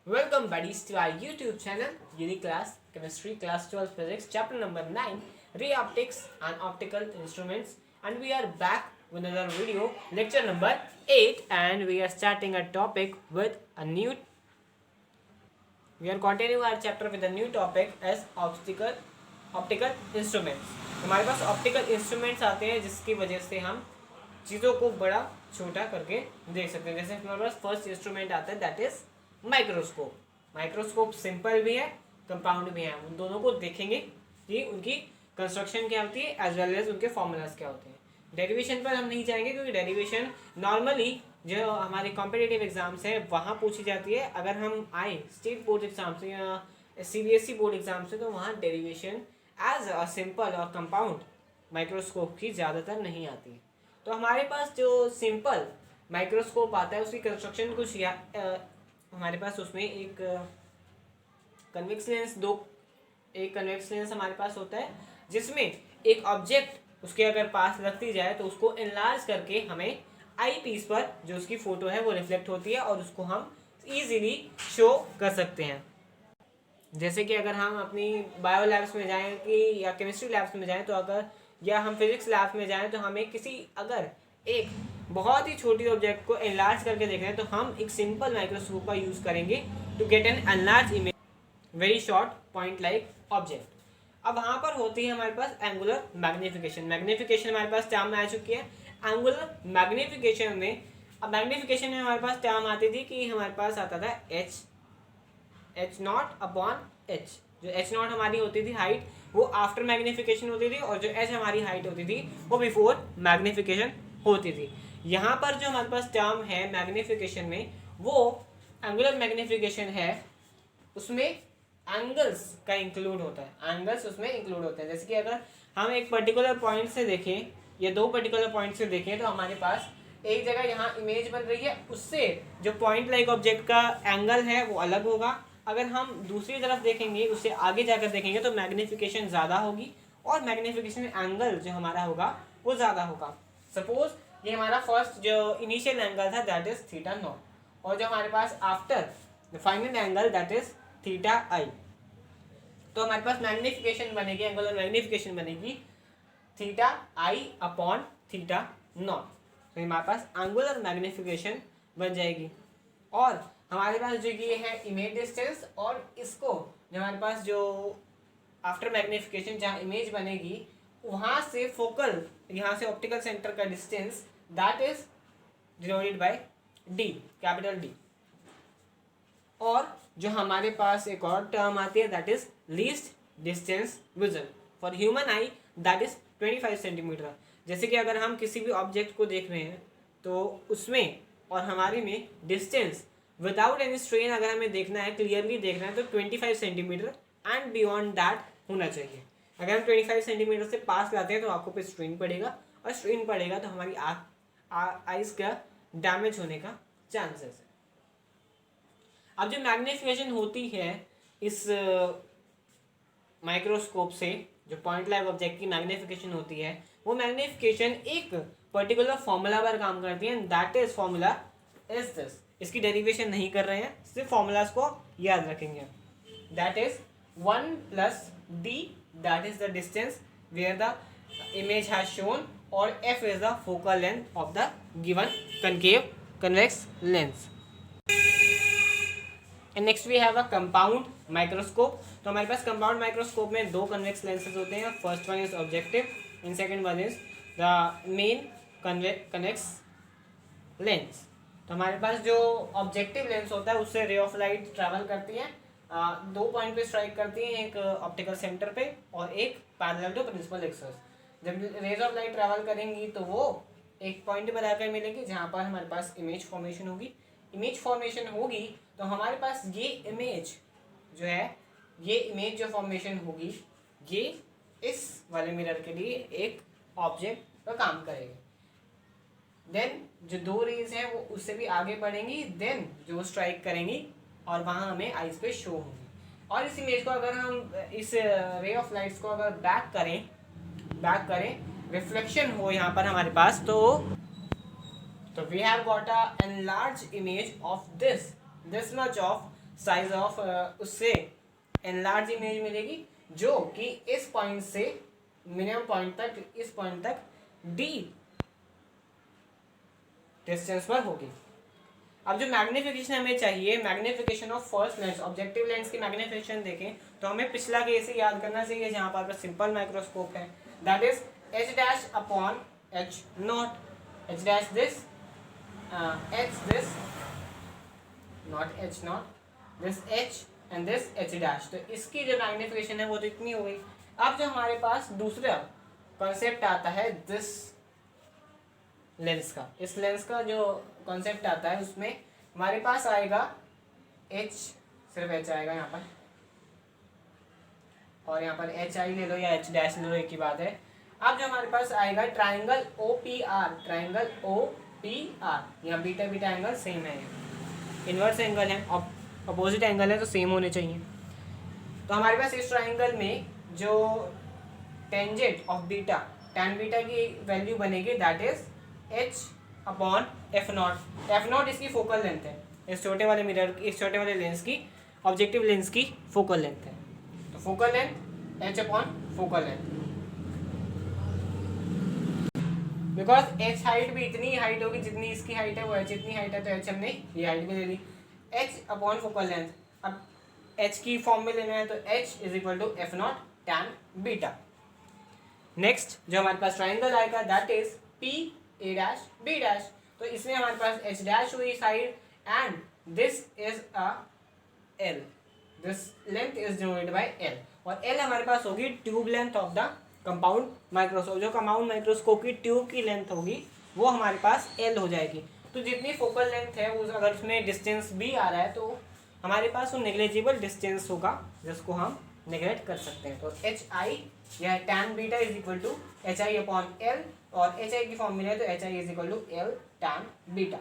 Welcome buddies to our YouTube channel, Unique Class Chemistry Class 12 Physics Chapter number 9, Ray Optics and Optical Instruments, and we are back with another video, lecture number 8, and we are starting a topic with a new. We are continuing our chapter with a new topic as optical instruments. हमारे पास optical instruments आते हैं जिसकी वजह से हम चीज़ों को बड़ा छोटा करके देख सकते हैं. जैसे हमारे पास फर्स्ट इंस्ट्रूमेंट आता है that is microscope. Microscope simple भी है, कंपाउंड भी है. उन दोनों को देखेंगे कि उनकी कंस्ट्रक्शन क्या होती है एज वेल एज उनके फॉर्मूलाज क्या होते हैं. डेरिवेशन पर हम नहीं जाएंगे क्योंकि डेरिवेशन नॉर्मली जो हमारे कॉम्पिटिटिव एग्जाम्स है वहाँ पूछी जाती है. अगर हम आए स्टेट बोर्ड एग्जाम से या CBSE बोर्ड एग्जाम से तो वहाँ डेरिवेशन एज अ सिंपल और कंपाउंड माइक्रोस्कोप की ज़्यादातर नहीं आती. तो हमारे पास जो सिंपल माइक्रोस्कोप आता है उसकी कंस्ट्रक्शन कुछ हमारे पास उसमें एक कन्वेक्स लेंस एक कन्वेक्स लेंस हमारे पास होता है जिसमें एक ऑब्जेक्ट उसके अगर पास रखती जाए तो उसको इनलार्ज करके हमें आई पीस पर जो उसकी फ़ोटो है वो रिफ्लेक्ट होती है और उसको हम ईजिली शो कर सकते हैं. जैसे कि अगर हम अपनी बायो लैब्स में जाएं कि या केमिस्ट्री लैब्स में जाएं तो अगर या हम फिजिक्स लैब्स में जाएं तो हमें किसी अगर एक बहुत ही छोटी ऑब्जेक्ट को एनलार्ज करके देख रहे हैं तो हम एक सिंपल माइक्रोस्कोप का यूज़ करेंगे to get an enlarge image very short point like object. अब वहाँ पर होती है हमारे पास एंगुलर मैग्नीफिकेशन. मैग्नीफिकेशन हमारे पास टर्म में आ चुकी है. एंगुलर मैग्नीफिकेशन में अब मैग्नीफिकेशन में हमारे पास टर्म आती थी कि हमारे पास आता था एच नॉट अपॉन एच. जो एच नॉट हमारी होती थी हाइट वो आफ्टर मैग्नीफिकेशन होती थी और जो एच हमारी हाइट होती थी वो बिफोर मैग्नीफिकेशन होती थी. यहाँ पर जो हमारे पास टर्म है मैग्नीफिकेशन में वो एंगुलर मैग्नीफिकेशन है, उसमें एंगल्स का इंक्लूड होता है. एंगल्स उसमें इंक्लूड होते हैं. जैसे कि अगर हम एक पर्टिकुलर पॉइंट से देखें या दो पर्टिकुलर पॉइंट से देखें तो हमारे पास एक जगह यहाँ इमेज बन रही है, उससे जो पॉइंट लाइक ऑब्जेक्ट का एंगल है वो अलग होगा. अगर हम दूसरी तरफ देखेंगे उससे आगे जाकर देखेंगे तो मैग्नीफिकेशन ज़्यादा होगी और मैग्नीफिकेशन एंगल जो हमारा होगा वो ज़्यादा होगा. सपोज ये हमारा फर्स्ट जो इनिशियल एंगल था दैट इज थीटा नॉट और जो हमारे पास after the final angle that is theta I. तो हमारे पास मैग्नीफिकेशन बनेगी, एंगुलर मैग्नीफिकेशन बनेगी theta I upon theta naught. तो हमारे पास एंगुलर मैग्नीफिकेशन बन जाएगी. और हमारे पास जो ये है इमेज डिस्टेंस और इसको जो हमारे पास जो आफ्टर मैग्नीफिकेशन जहाँ इमेज बनेगी वहाँ से फोकल यहाँ से ऑप्टिकल सेंटर का distance that is denoted bye D, capital D. और जो हमारे पास एक और टर्म आती है that is least distance vision for human I that is 25 centimetre. जैसे कि अगर हम किसी भी ऑब्जेक्ट को देख रहे हैं तो उसमें और हमारे में डिस्टेंस विदाउट एनी स्ट्रेन अगर हमें देखना है, क्लियरली देखना है तो 25 सेंटीमीटर एंड बियॉन्ड दैट होना चाहिए. अगर हम 25 सेंटीमीटर से पास लाते हैं तो आंखों पे स्ट्रेन पड़ेगा और स्ट्रेन पड़ेगा तो हमारी आइज़ का डैमेज होने का चांसेस है. अब जो मैग्नीफिकेशन होती है इस माइक्रोस्कोप से जो पॉइंट लाइक ऑब्जेक्ट की मैग्नीफिकेशन होती है वो मैग्नीफिकेशन एक पर्टिकुलर फॉर्मूला पर काम करती है. That is formula is this. इसकी डेरिवेशन नहीं कर रहे हैं, सिर्फ फॉर्मूलाज को याद रखेंगे. That is 1 plus D that is the distance where the image has shown or f is the focal length of the given concave convex lens. And next we have a compound microscope. तो हमारे पास compound microscope में दो convex lenses होते हैं. First one is objective and second one is the main convex lens. तो हमारे पास जो objective lens होता है उससे ray of light travel करती है, दो पॉइंट पे स्ट्राइक करती हैं, एक ऑप्टिकल सेंटर पे और एक पैरेलल टू प्रिंसिपल एक्सिस. जब रेज ऑफ लाइट ट्रैवल करेंगी तो वो एक पॉइंट पर आकर मिलेंगी जहाँ पर हमारे पास इमेज फॉर्मेशन होगी. इमेज फॉर्मेशन होगी तो हमारे पास ये इमेज जो है ये इमेज जो फॉर्मेशन होगी ये इस वाले मिरर के लिए एक ऑब्जेक्ट का काम करेगी. देन जो दो रेज हैं वो उससे भी आगे बढ़ेंगी, देन जो स्ट्राइक करेंगी और वहाँ हमें आइज पे शो होगी. और इस इमेज को अगर हम इस रे ऑफ लाइट्स को अगर बैक करें रिफ्लेक्शन हो यहाँ पर हमारे पास तो we have got a enlarge image of this much of size of उससे एनलार्ज इमेज मिलेगी जो कि इस पॉइंट से मिनिमम पॉइंट तक, इस पॉइंट तक डी डिस्टेंस पर होगी। अब जो मैग्निफिकेशन हमें चाहिए, magnification of first lens, objective lens की मैग्निफिकेशन देखें तो हमें पिछला केस ही याद करना चाहिए जहाँ पर सिंपल माइक्रोस्कोप है, that is H dash upon H not. H dash this, H this, not H not, this H and this H dash. तो इसकी जो मैग्निफिकेशन है वो तो इतनी हो गई। अब जो हमारे पास दूसरा कॉन्सेप्ट आता है दिस लेंस का, इस लेंस का जो कॉन्सेप्ट आता है उसमें हमारे पास आएगा एच, सिर्फ एच आएगा यहाँ पर, और यहाँ पर एच आई ले लो या एच डैश ले लो, एक ही बात है। अब जो हमारे पास आएगा triangle O P R, triangle O P R, यहाँ बीटा बीटा एंगल सेम है, इन्वर्स एंगल है, अपोजिट एंगल है तो सेम होने चाहिए। तो हमारे पास इस ट्राइंगल में जो tangent of beta, tan beta की वैल्यू बनेगी that is H upon F not. F not इसकी फोकल लेंथ है, इस छोटे वाले मिरर, इस छोटे वाले लेंस की, ऑब्जेक्टिव लेंस की फोकल लेंथ है। तो focal length H upon focal length, because H height भी इतनी हाइट होगी जितनी इसकी हाइट है, वो एच इतनी हाइट है तो एच हमने ये हाइट भी ले ली, एच अपॉन फोकल लेंथ। अब एच की फॉर्म में लेना है तो H is equal to F naught tan beta. Next जो हमारे पास ट्राइंगल आएगा that is P A dash B dash. तो इसमें हमारे पास एच डैश हुई side and this is a L, this length is denoted by L, और एल हमारे पास होगी tube length of the compound microscope. जो कंपाउंड माइक्रोस्कोप की ट्यूब की लेंथ होगी वो हमारे पास एल हो जाएगी। तो जितनी फोकल लेंथ है वो अगर उसमें डिस्टेंस भी आ रहा है तो हमारे पास वो नेग्लिजिबल डिस्टेंस होगा जिसको हम नेग्लेक्ट कर सकते हैं। तो एच आई या tan beta is equal to H I upon L, और एच आई की फॉर्म मिले तो H I is equal to L tan beta.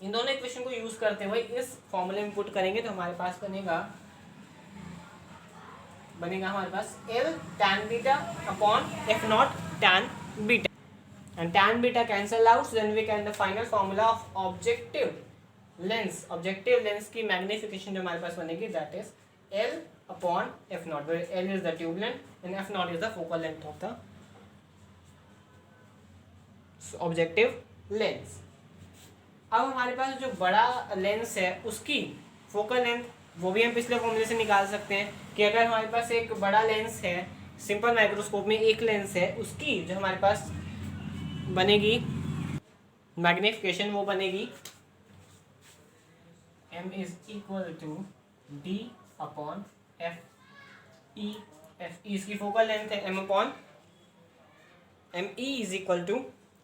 इन दोनों इक्वेशन को यूज करते हुए इस फॉर्मूले में पुट करेंगे तो हमारे पास बनेगा हमारे पास L tan beta upon F naught tan beta, and tan beta cancel out, then we can the final formula of objective lens. Objective lens की मैग्निफिकेशन जो हमारे पास बनेगी that is L upon f naught, where L is the tube length and f naught is the focal length of the objective lens। अब हमारे पास जो बड़ा लेंस है उसकी फोकल लेंथ वो भी हम पिछले फॉर्मूले से निकाल सकते हैं कि अगर हमारे पास एक बड़ा लेंस है, सिंपल माइक्रोस्कोप में एक लेंस है, उसकी जो हमारे पास बनेगी मैग्निफिकेशन वो बनेगी m is equal to d upon F E. F E इसकी फोकल लेंथ है, M upon M E is equal to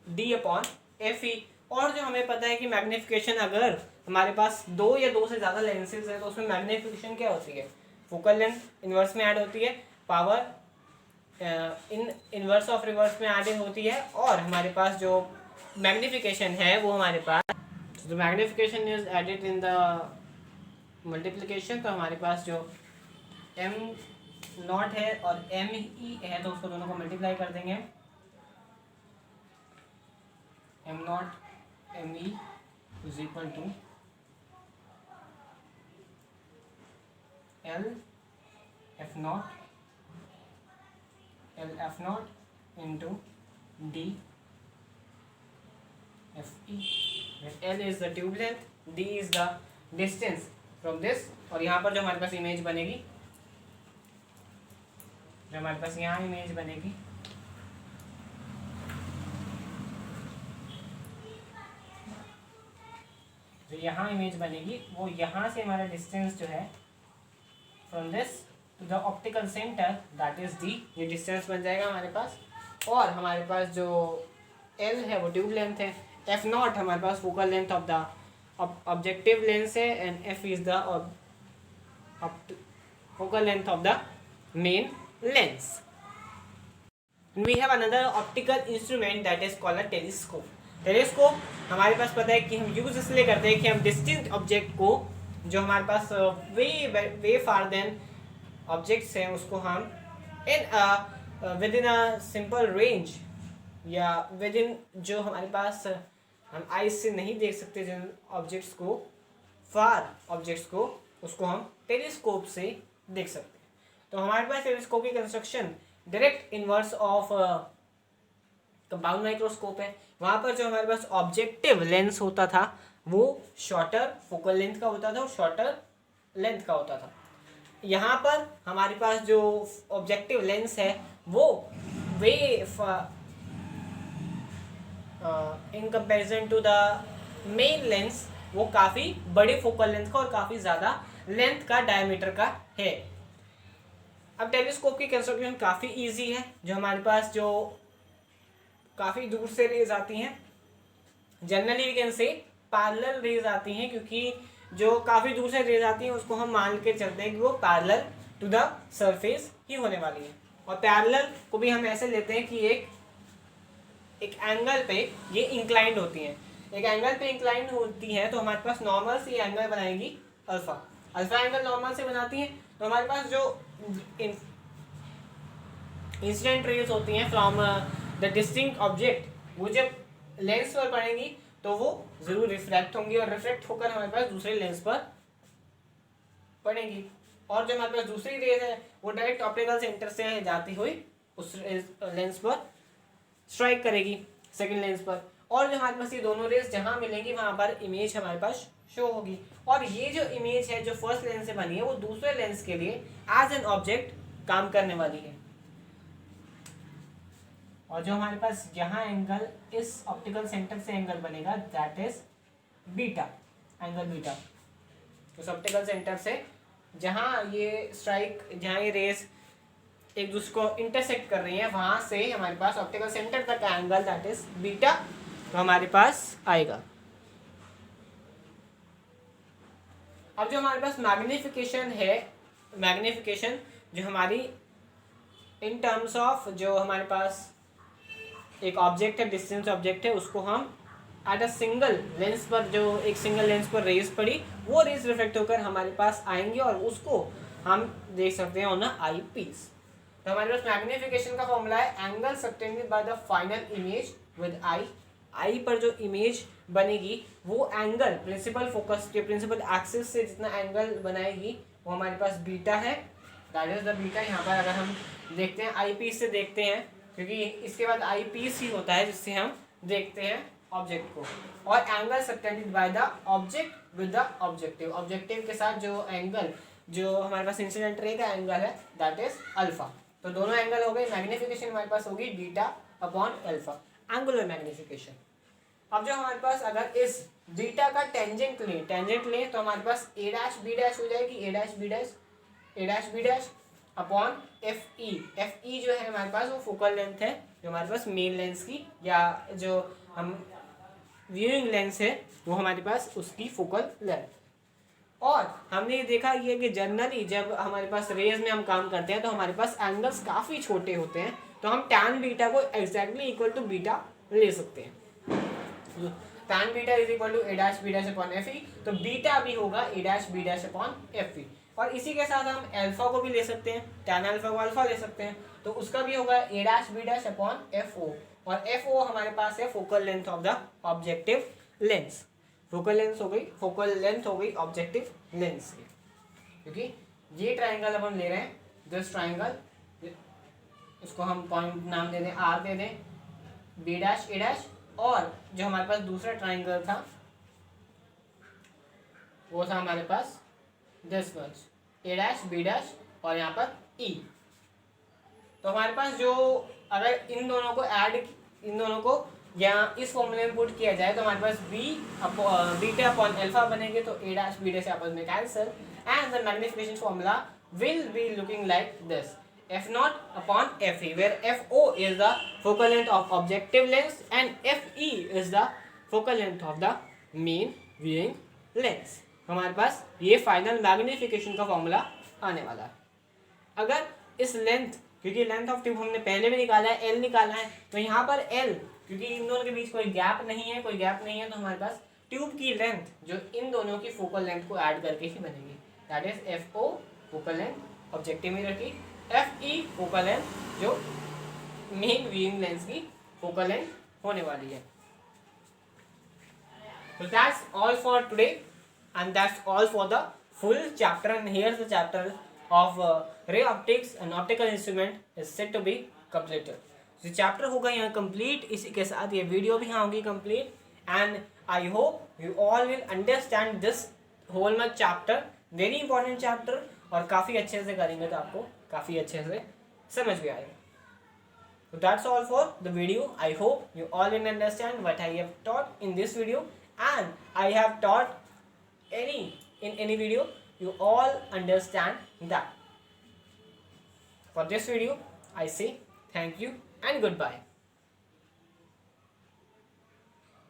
D upon F E. और जो हमें पता है कि मैग्निफिकेशन अगर हमारे पास दो या दो से ज़्यादा लेंसेज है तो उसमें मैग्निफिकेशन क्या होती है, फोकल लेंथ इन्वर्स में ऐड होती है, power in inverse of reverse में ऐड होती है, और हमारे पास जो मैग्निफिकेशन है वो हमारे पास जो magnification is added in the multiplication. तो हमारे पास जो एम नॉट है और एम ई है तो उसको दोनों को मल्टीप्लाई कर देंगे, M naught M E is equal to L F naught into D F E. L is the tube length, D is the distance from this, और यहाँ पर जो हमारे पास इमेज बनेगी, जो हमारे पास यहाँ इमेज बनेगी जो यहाँ इमेज बनेगी वो यहाँ से हमारा डिस्टेंस जो है from this to the optical centre that is D, ये डिस्टेंस बन जाएगा हमारे पास। और हमारे पास जो एल है वो ट्यूब लेंथ है, एफ नॉट हमारे पास focal length of the objective lens है, and F is the focal length of the main lens. And we have another optical instrument that is called a telescope. Telescope हमारे पास पता है कि हम use इसलिए करते हैं कि हम डिस्टिंक्ट ऑब्जेक्ट को जो हमारे पास वे फार देन ऑब्जेक्ट्स हैं उसको हम in with in a simple range या विद इन जो हमारे पास हम आइज से नहीं देख सकते जिन ऑब्जेक्ट्स को, फार ऑब्जेक्ट्स को उसको हम टेलीस्कोप से देख सकते हैं। तो हमारे पास टेलीस्कोप की construction direct inverse of compound microscope है। वहाँ पर जो हमारे पास ऑब्जेक्टिव लेंस होता था वो शॉर्टर फोकल लेंथ का होता था और शॉर्टर लेंथ का होता था। यहाँ पर हमारे पास जो ऑब्जेक्टिव लेंस है वो वे in comparison to the main lens वो काफ़ी बड़े फोकल लेंथ का और काफ़ी ज़्यादा लेंथ का डायमीटर का है। अब टेलीस्कोप की कंस्ट्रक्शन काफ़ी इजी है। जो हमारे पास जो काफ़ी दूर से रेज आती हैं, generally we can say parallel rays आती हैं, क्योंकि जो काफ़ी दूर से रेज आती हैं उसको हम मान के चलते हैं कि वो पैरेलल टू द सरफेस ही होने वाली है। और पैरेलल को भी हम ऐसे लेते हैं कि एक एंगल पे ये इंक्लाइंड होती हैं। एक एंगल पे इंक्लाइंड होती हैं तो हमारे पास नॉर्मल सी एंगल बनाएगी अल्फा। अल्फा एंगल नॉर्मल से बनाती हैं तो हमारे पास जो इंसिडेंट रेज होती हैं फ्रॉम द डिस्टिंक्ट ऑब्जेक्ट वो जब लेंस पर पड़ेंगी तो वो जरूर रिफ्रैक्ट होंगी और रिफ्रैक्ट होकर हमारे पास दूसरे लेंस पर पड़ेंगी। और जो हमारे पास दूसरी रेज है वो डायरेक्ट ऑप्टिकल सेंटर से जाती हुई उस लेंस पर स्ट्राइक करेगी सेकंड लेंस पर। और जो हमारे पास ये दोनों रेज जहाँ मिलेंगी वहाँ पर इमेज हमारे पास शो होगी। और ये जो इमेज है जो फर्स्ट लेंस से बनी है वो दूसरे लेंस के लिए एज एन ऑब्जेक्ट काम करने वाली है। और जो हमारे पास यहाँ एंगल इस ऑप्टिकल सेंटर से एंगल बनेगा that is beta, angle beta. उस ऑप्टिकल सेंटर से जहाँ ये रेस एक दूसरे को इंटरसेक्ट कर रही है वहाँ से हमारे पास ऑप्टिकल सेंटर तक का एंगल दैट इज बीटा तो हमारे पास आएगा। अब जो हमारे पास मैग्निफिकेशन है, मैग्निफिकेशन जो हमारी इन टर्म्स ऑफ जो हमारे पास एक ऑब्जेक्ट है, डिस्टेंस ऑब्जेक्ट है, उसको हम एट अ सिंगल लेंस पर जो एक सिंगल लेंस पर रेज पड़ी वो रेज रिफ्लेक्ट होकर हमारे पास आएंगे और उसको हम देख सकते हैं ऑन अ आई पीस। तो हमारे पास मैग्निफिकेशन का फॉर्मूला है angle subtended by the final image with eye. Eye पर जो इमेज बनेगी वो एंगल प्रिंसिपल फोकस के प्रिंसिपल एक्सिस से जितना एंगल बनाएगी वो हमारे पास बीटा है, दैट इज द बीटा। यहाँ पर अगर हम देखते हैं आई पीस से देखते हैं क्योंकि इसके बाद आई पीस ही होता है जिससे हम देखते हैं ऑब्जेक्ट को। और angle subtended by the object with the objective, objective के साथ जो एंगल जो हमारे पास इंसिडेंट रे का एंगल है दैट इज अल्फा। तो दोनों एंगल हो गए, मैग्निफिकेशन हमारे पास होगी beta upon alpha, angular magnification. अब जो हमारे पास अगर इस बीटा का टेंजेंट लें तो हमारे पास ए डैश बी डैश हो जाएगी, A dash B dash upon F E जो है हमारे पास वो फोकल लेंथ है जो हमारे पास मेन लेंस की या जो हम व्यूइंग लेंस है वो हमारे पास उसकी फोकल लेंथ। और हमने ये देखा ये कि जनरली जब हमारे पास रेज में हम काम करते हैं तो हमारे पास एंगल्स काफ़ी छोटे होते हैं तो हम टैन बीटा को एग्जैक्टली इक्वल टू बीटा ले सकते हैं। Tan beta is equal to A dash B dash upon F E, तो बीटा भी होगा A dash B dash upon F E. और इसी के साथ हम अल्फा को भी ले सकते हैं, टैन अल्फा को अल्फा ले सकते हैं तो उसका भी होगा A dash B dash upon F O. और एफ ओ हमारे पास है focal length of the objective lens. Focal length हो गई ऑब्जेक्टिव लेंस की, क्योंकि ये ट्राइंगल अब हम ले रहे हैं, दिस ट्राइंगल, इसको हम पॉइंट नाम दे दें, आर दे दें, बी डैश ए डैश, और जो हमारे पास दूसरा ट्राइंगल था वो था हमारे पास this much, A dash B dash और यहाँ पर ई। तो हमारे पास जो अगर इन दोनों को या इस फॉर्मूले में पुट किया जाए तो हमारे पास बीटा अपॉन अल्फा बनेंगे तो ए डैश बी डैश आपस में cancel and the magnification formula will be looking like this, F naught upon F E, where F O is the focal length of objective lens and F E is the focal length of the main viewing lens. हमारे पास ये final magnification का formula आने वाला है। अगर इस length, क्योंकि लेंथ ऑफ ट्यूब हमने पहले भी निकाला है, एल निकाला है, तो यहाँ पर एल क्योंकि इन दोनों के बीच कोई गैप नहीं है तो हमारे पास ट्यूब की लेंथ जो इन दोनों की फोकल लेंथ को ऐड करके ही बनेगी, that is F O focal length objective में रखी, एफ ई फोकल लेंथ जो मेन व्यूइंग लेंस की फोकल लेंथ होने वाली है। So that's all for today and that's all for the full chapter, and here's the chapter of ray optics and optical instrument is set to be completed. तो chapter होगा यहाँ complete, इसी के साथ ये वीडियो भी यहाँ होगी complete, and I hope you all will understand this whole much chapter, very important chapter, और काफ़ी अच्छे से करेंगे तो आपको काफ़ी अच्छे से समझ भी आएगा. So that's all for the video. I hope you all will understand what I have taught in this video, and I have taught in any video. You all understand that. For this video, I say thank you and goodbye.